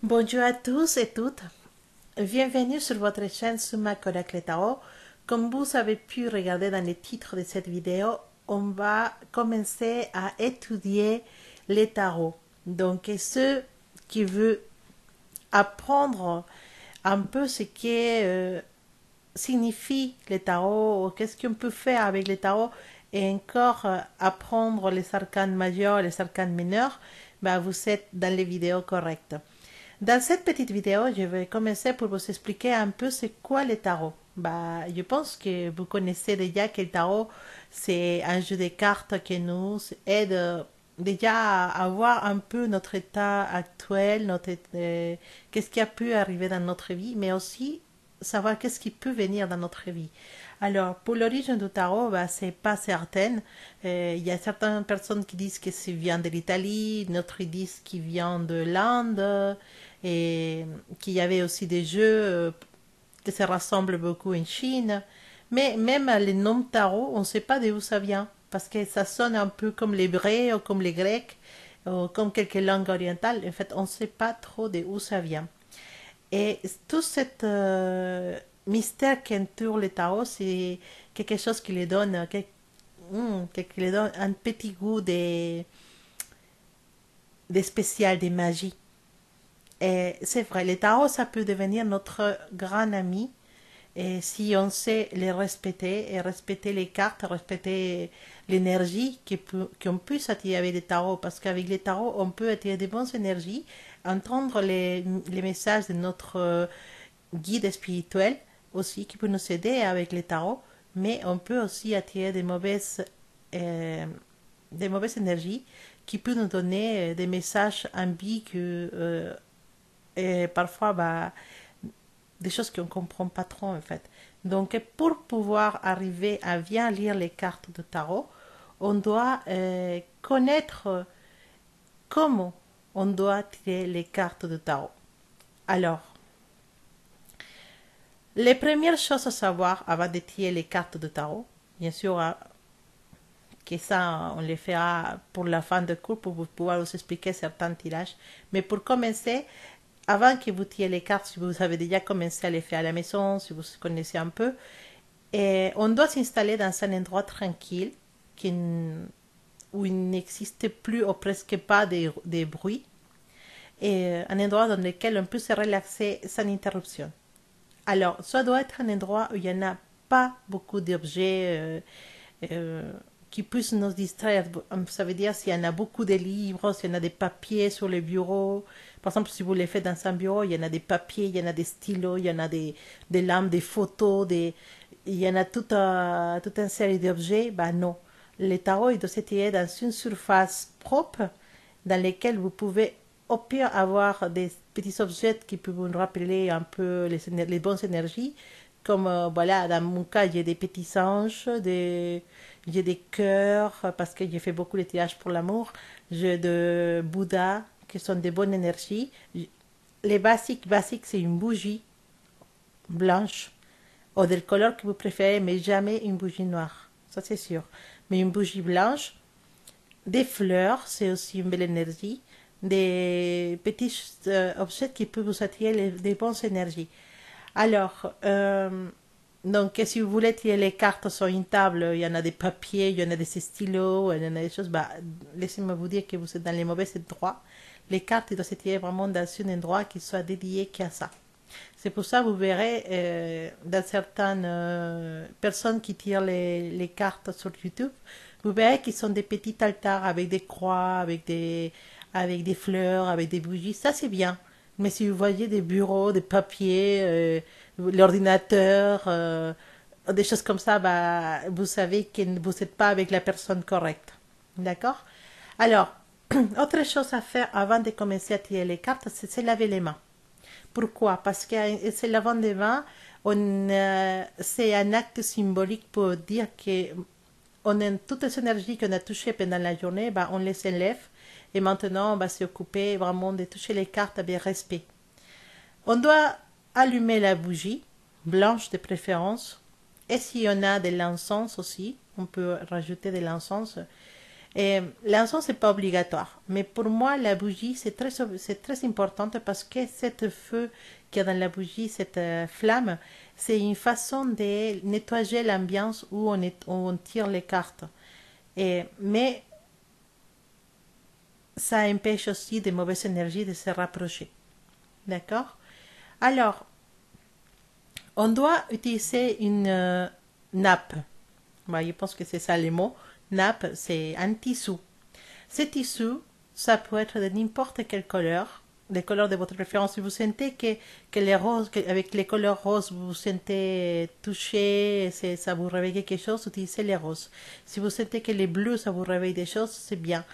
Bonjour à tous et toutes. Bienvenue sur votre chaîne Suma Kodak Tarot. Comme vous avez pu regarder dans le titre de cette vidéo, on va commencer à étudier les tarots. Donc, ceux qui veulent apprendre un peu ce que signifie les tarots, qu'est-ce qu'on peut faire avec les tarots et encore apprendre les arcanes majeurs et les arcanes mineurs, vous êtes dans les vidéos correctes. Dans cette petite vidéo, je vais commencer pour vous expliquer un peu c'est quoi le tarot. Je pense que vous connaissez déjà que le tarot, c'est un jeu de cartes qui nous aide déjà à voir un peu notre état actuel, qu'est-ce qui a pu arriver dans notre vie, mais aussi savoir qu'est-ce qui peut venir dans notre vie. Alors, pour l'origine du tarot, c'est pas certain. Il y a certaines personnes qui disent que ça vient de l'Italie, d'autres disent qu'il vient de l'Inde, et qu'il y avait aussi des jeux qui se rassemblent beaucoup en Chine. Mais même les noms tarot, on ne sait pas d'où ça vient, parce que ça sonne un peu comme l'hébreu ou comme les grecs, ou comme quelques langues orientales. En fait, on ne sait pas trop d'où ça vient. Et tout cet mystère qui entoure les tarots, c'est quelque chose qui les donne, qui les donne un petit goût de spécial, de magie. Et c'est vrai, les tarots, ça peut devenir notre grand ami et si on sait les respecter et respecter les cartes, respecter l'énergie qu'on peut attirer avec les tarots, parce qu'avec les tarots, on peut attirer de bonnes énergies, entendre les messages de notre guide spirituel aussi qui peut nous aider avec les tarots, mais on peut aussi attirer euh, des mauvaises énergies qui peuvent nous donner des messages ambigus et parfois des choses qu'on ne comprend pas trop en fait. Donc pour pouvoir arriver à bien lire les cartes de tarot, on doit connaître comment on doit tirer les cartes de tarot. Alors, les premières choses à savoir avant de tirer les cartes de tarot, bien sûr, que ça, on les fera pour la fin de cours pour pouvoir vous expliquer certains tirages. Mais pour commencer, avant que vous tiriez les cartes, si vous avez déjà commencé à les faire à la maison, si vous connaissez un peu, et on doit s'installer dans un endroit tranquille où il n'existe plus ou presque pas de bruit et un endroit dans lequel on peut se relaxer sans interruption. Alors, ça doit être un endroit où il n'y en a pas beaucoup d'objets qui puissent nous distraire. Ça veut dire s'il y en a beaucoup de livres, s'il y en a des papiers sur le bureau. Par exemple, si vous les faites dans un bureau, il y en a des papiers, il y en a des stylos, il y en a des lampes, des photos, il y en a toute une série d'objets. Non. Le tarot, il doit se tirer dans une surface propre dans laquelle vous pouvez au pire avoir des petits objets qui peuvent vous rappeler un peu les bonnes énergies. Comme voilà, dans mon cas, j'ai des petits anges, j'ai des cœurs, parce que j'ai fait beaucoup de tirages pour l'amour. J'ai de Bouddha, qui sont des bonnes énergies. Les basiques, c'est une bougie blanche, ou del couleur que vous préférez, mais jamais une bougie noire. Ça, c'est sûr. Mais une bougie blanche, des fleurs, c'est aussi une belle énergie. Des petits objets qui peuvent vous attirer des bonnes énergies. Alors, donc, si vous voulez tirer les cartes sur une table, il y en a des papiers, il y en a des stylos, il y en a des choses, laissez-moi vous dire que vous êtes dans les mauvais endroits. Les cartes, ils doivent se tirer vraiment dans un endroit qui soit dédié qu'à ça. C'est pour ça que vous verrez dans certaines personnes qui tirent les cartes sur YouTube, vous verrez qu'ils sont des petits altars avec des croix, avec des fleurs, avec des bougies. Ça, c'est bien. Mais si vous voyez des bureaux, des papiers, l'ordinateur, des choses comme ça, vous savez que vous n'êtes pas avec la personne correcte. D'accord? Alors, autre chose à faire avant de commencer à tirer les cartes, c'est se laver les mains. Pourquoi? Parce que c'est lavant des mains, c'est un acte symbolique pour dire que on a toutes les énergies qu'on a touchées pendant la journée, on les enlève et maintenant on va s'occuper vraiment de toucher les cartes avec respect. On doit allumer la bougie, blanche de préférence, et s'il y en a de l'encens aussi, on peut rajouter de l'encens. Et l'encens, c'est pas obligatoire. Mais pour moi, la bougie, c'est très importante parce que cette feu qu'il y a dans la bougie, cette flamme, c'est une façon de nettoyer l'ambiance où on tire les cartes. Mais ça empêche aussi des mauvaises énergies de se rapprocher. D'accord? Alors, on doit utiliser une nappe. Bah, je pense que c'est ça les mots. Nappe, c'est un tissu. Ce tissu, ça peut être de n'importe quelle couleur, des couleurs de votre préférence. Si vous sentez que les roses, avec les couleurs roses, vous vous sentez touché, ça vous réveille quelque chose, utilisez les roses. Si vous sentez que les bleus, ça vous réveille des choses, c'est bien.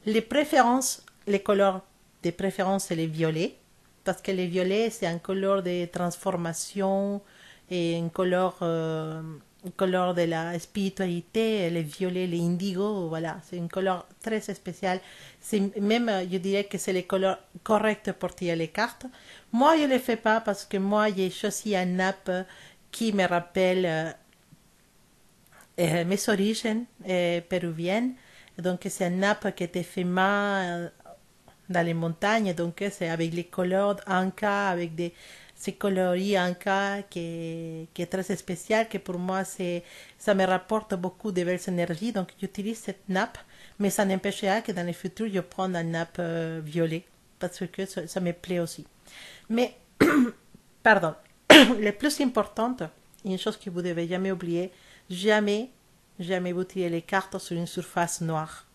Les préférences, les couleurs de préférence, c'est les violets. Parce que les violets, c'est un couleur de transformation et un couleur de la spiritualité, les violets, les indigos, voilà, c'est une couleur très spéciale. C'est même, je dirais que c'est les couleurs correctes pour tirer les cartes. Moi, je ne le fais pas parce que moi, j'ai choisi un nappe qui me rappelle mes origines péruviennes. Donc, c'est un nappe qui était fait main dans les montagnes. Donc, c'est avec les couleurs Anka, avec ces coloris Anka qui est très spécial, que pour moi, ça me rapporte beaucoup de belles énergies. Donc, j'utilise cette nappe, mais ça n'empêche pas que dans le futur, je prenne un nappe violet, parce que ça me plaît aussi. Mais, pardon, le plus important, une chose que vous ne devez jamais oublier, jamais, jamais vous tirez les cartes sur une surface noire,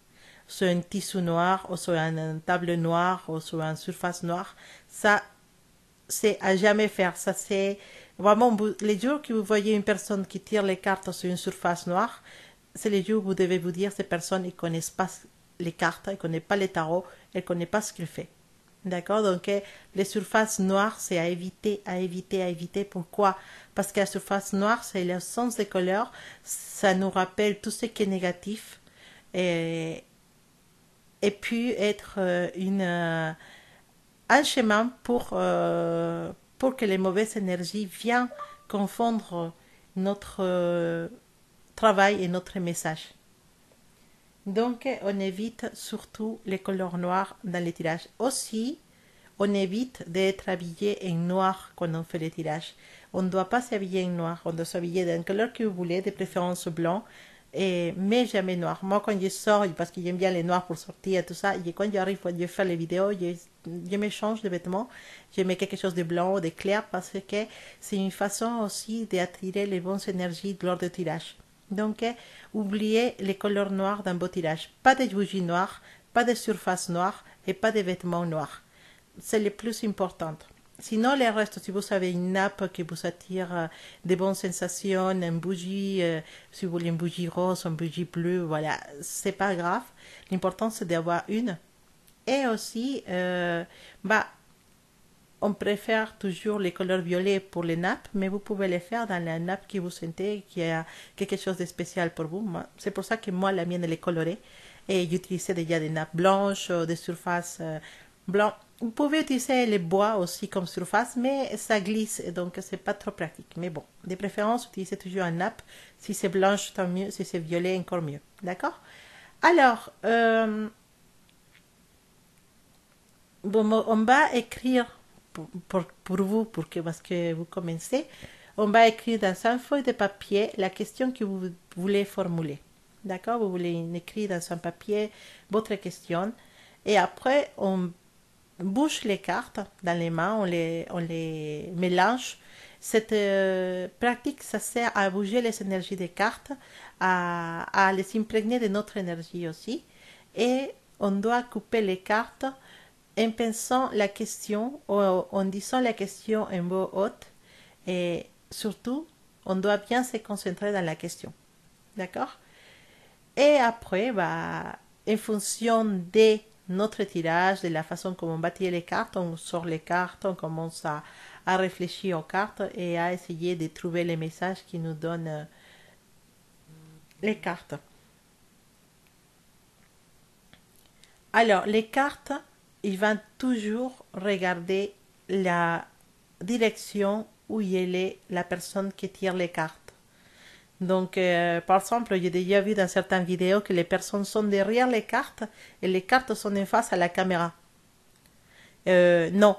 sur un tissu noir ou sur une table noire ou sur une surface noire. Ça, c'est à jamais faire. Ça, c'est vraiment les jours que vous voyez une personne qui tire les cartes sur une surface noire, c'est les jours où vous devez vous dire ces personnes ne connaissent pas les cartes, elles ne connaissent pas les tarots, elles ne connaissent pas ce qu'il fait. D'accord? Donc, les surfaces noires, c'est à éviter, à éviter, à éviter. Pourquoi? Parce que la surface noire, c'est le sens des couleurs. Ça nous rappelle tout ce qui est négatif. Et puis être un chemin pour que les mauvaises énergies viennent confondre notre travail et notre message. Donc, on évite surtout les couleurs noires dans les tirages. Aussi, on évite d'être habillé en noir quand on fait les tirages. On ne doit pas s'habiller en noir. On doit s'habiller d'une couleur que vous voulez, de préférence blanc, mais jamais noir. Moi, quand je sors, parce que j'aime bien les noirs pour sortir et tout ça, et quand j'arrive à faire les vidéos, je me change de vêtements. Je mets quelque chose de blanc ou de clair parce que c'est une façon aussi d'attirer les bonnes énergies lors du tirage. Donc, oubliez les couleurs noires d'un beau tirage. Pas de bougies noires, pas de surface noire et pas de vêtements noirs. C'est le plus important. Sinon, le reste, si vous avez une nappe qui vous attire des bonnes sensations, une bougie, si vous voulez une bougie rose, une bougie bleue, voilà, c'est pas grave. L'important, c'est d'avoir une. Et aussi, on préfère toujours les couleurs violets pour les nappes, mais vous pouvez les faire dans la nappe que vous sentez, qui a quelque chose de spécial pour vous. C'est pour ça que moi, la mienne, elle est colorée. Et j'utilisais déjà des nappes blanches, des surfaces blanches. Vous pouvez utiliser les bois aussi comme surface, mais ça glisse, donc c'est pas trop pratique. Mais bon, de préférence, utilisez toujours un nappe. Si c'est blanche, tant mieux. Si c'est violet, encore mieux. D'accord? Alors, bon, on va écrire pour vous, parce que vous commencez. On va écrire dans une feuille de papier la question que vous voulez formuler. D'accord? Vous voulez écrire dans un papier votre question. Et après, on bouge les cartes dans les mains, on les mélange. Cette pratique, ça sert à bouger les énergies des cartes, à les imprégner de notre énergie aussi. Et on doit couper les cartes en pensant la question, ou en disant la question en voix haute. Et surtout, on doit bien se concentrer dans la question. D'accord? Et après, en fonction de notre tirage, de la façon comme on va tirer les cartes, on sort les cartes, on commence à réfléchir aux cartes et à essayer de trouver les messages qui nous donnent les cartes. Alors, les cartes, ils vont toujours regarder la direction où il est la personne qui tire les cartes. Donc, par exemple, j'ai déjà vu dans certaines vidéos que les personnes sont derrière les cartes et les cartes sont en face à la caméra. Non,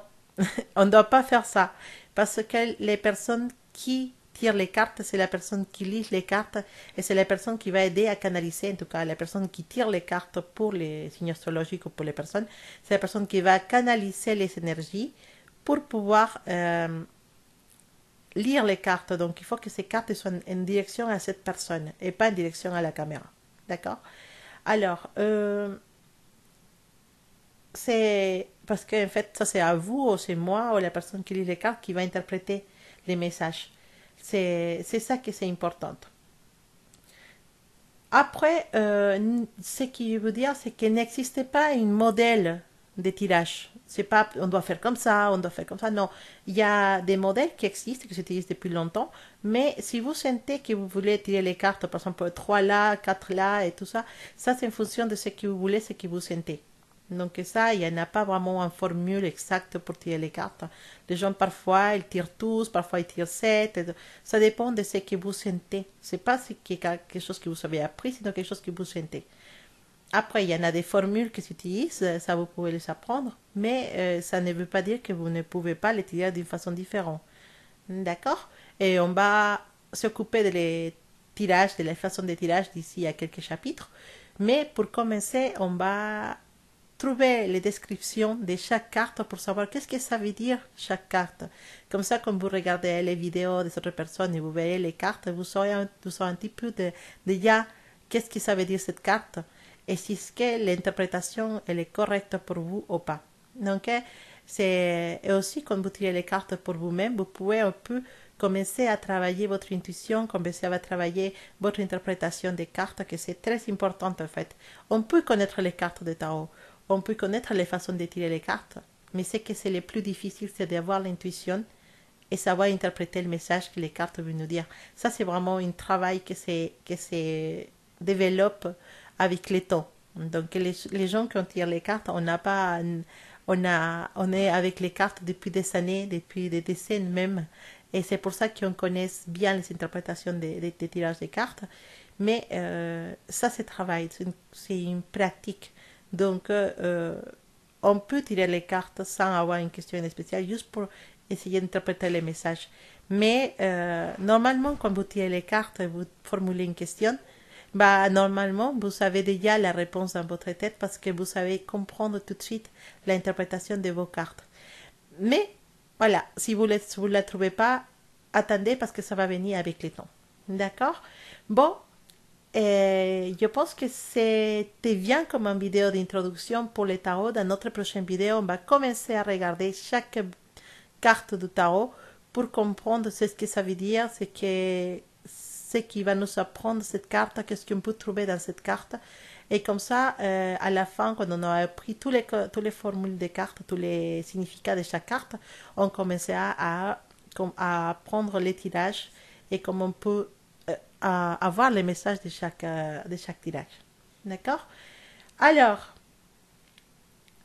on ne doit pas faire ça. Parce que les personnes qui tirent les cartes, c'est la personne qui lit les cartes et c'est la personne qui va aider à canaliser, en tout cas, la personne qui tire les cartes pour les signes astrologiques ou pour les personnes, c'est la personne qui va canaliser les énergies pour pouvoir lire les cartes. Donc, il faut que ces cartes soient en direction à cette personne et pas en direction à la caméra. D'accord? Alors, c'est parce qu'en fait, ça c'est à vous ou c'est moi ou la personne qui lit les cartes qui va interpréter les messages. C'est ça que c'est important. Après, ce qui veut dire, c'est qu'il n'existe pas un modèle de tirage. C'est pas, on doit faire comme ça, on doit faire comme ça. Non, il y a des modèles qui existent, qui s'utilisent depuis longtemps. Mais si vous sentez que vous voulez tirer les cartes, par exemple 3 là, 4 là et tout ça, ça c'est en fonction de ce que vous voulez, ce que vous sentez. Donc ça, il n'y en a pas vraiment une formule exacte pour tirer les cartes. Les gens parfois ils tirent tous, parfois ils tirent 7. Ça dépend de ce que vous sentez. C'est pas quelque chose que vous avez appris, c'est quelque chose que vous sentez. Après, il y en a des formules qui s'utilisent, ça vous pouvez les apprendre, mais ça ne veut pas dire que vous ne pouvez pas les tirer d'une façon différente. D'accord? Et on va s'occuper de les tirages, de la façon de tirage d'ici à quelques chapitres. Mais pour commencer, on va trouver les descriptions de chaque carte pour savoir qu'est-ce que ça veut dire chaque carte. Comme ça, quand vous regardez les vidéos des autres personnes et vous verrez les cartes, vous saurez un petit peu déjà qu'est-ce que ça veut dire cette carte et si ce que l'interprétation elle est correcte pour vous ou pas. Donc, c'est et aussi quand vous tirez les cartes pour vous-même, vous pouvez un peu commencer à travailler votre intuition, commencer à travailler votre interprétation des cartes, que c'est très important en fait. On peut connaître les cartes de tarot, on peut connaître les façons de tirer les cartes, mais ce que c'est le plus difficile, c'est d'avoir l'intuition et savoir interpréter le message que les cartes veulent nous dire. Ça, c'est vraiment un travail que se développe avec le temps. Donc, les gens qui tirent les cartes, on n'a pas, on est avec les cartes depuis des années, depuis des décennies même. Et c'est pour ça qu'on connaît bien les interprétations des tirages de cartes. Mais ça, c'est travail, c'est une pratique. Donc, on peut tirer les cartes sans avoir une question spéciale, juste pour essayer d'interpréter les messages. Mais normalement, quand vous tirez les cartes et vous formulez une question, bah, normalement, vous savez déjà la réponse dans votre tête parce que vous savez comprendre tout de suite l'interprétation de vos cartes. Mais voilà, si vous ne la trouvez pas, attendez parce que ça va venir avec le temps. D'accord? Bon, je pense que c'était bien comme une vidéo d'introduction pour le tarot. Dans notre prochaine vidéo, on va commencer à regarder chaque carte du tarot pour comprendre ce que ça veut dire, ce qui va nous apprendre cette carte, qu'est-ce qu'on peut trouver dans cette carte. Et comme ça, à la fin, quand on aura appris tous les formules des cartes, tous les significats de chaque carte, on commencera à apprendre les tirages et comment on peut avoir les messages de chaque tirage. D'accord? Alors,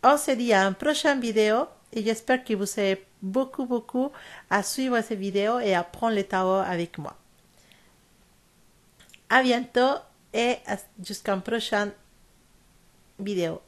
on se dit à une prochaine vidéo et j'espère que vous avez beaucoup à suivre cette vidéo et à apprendre le tarot avec moi. À bientôt et jusqu'à une prochaine vidéo.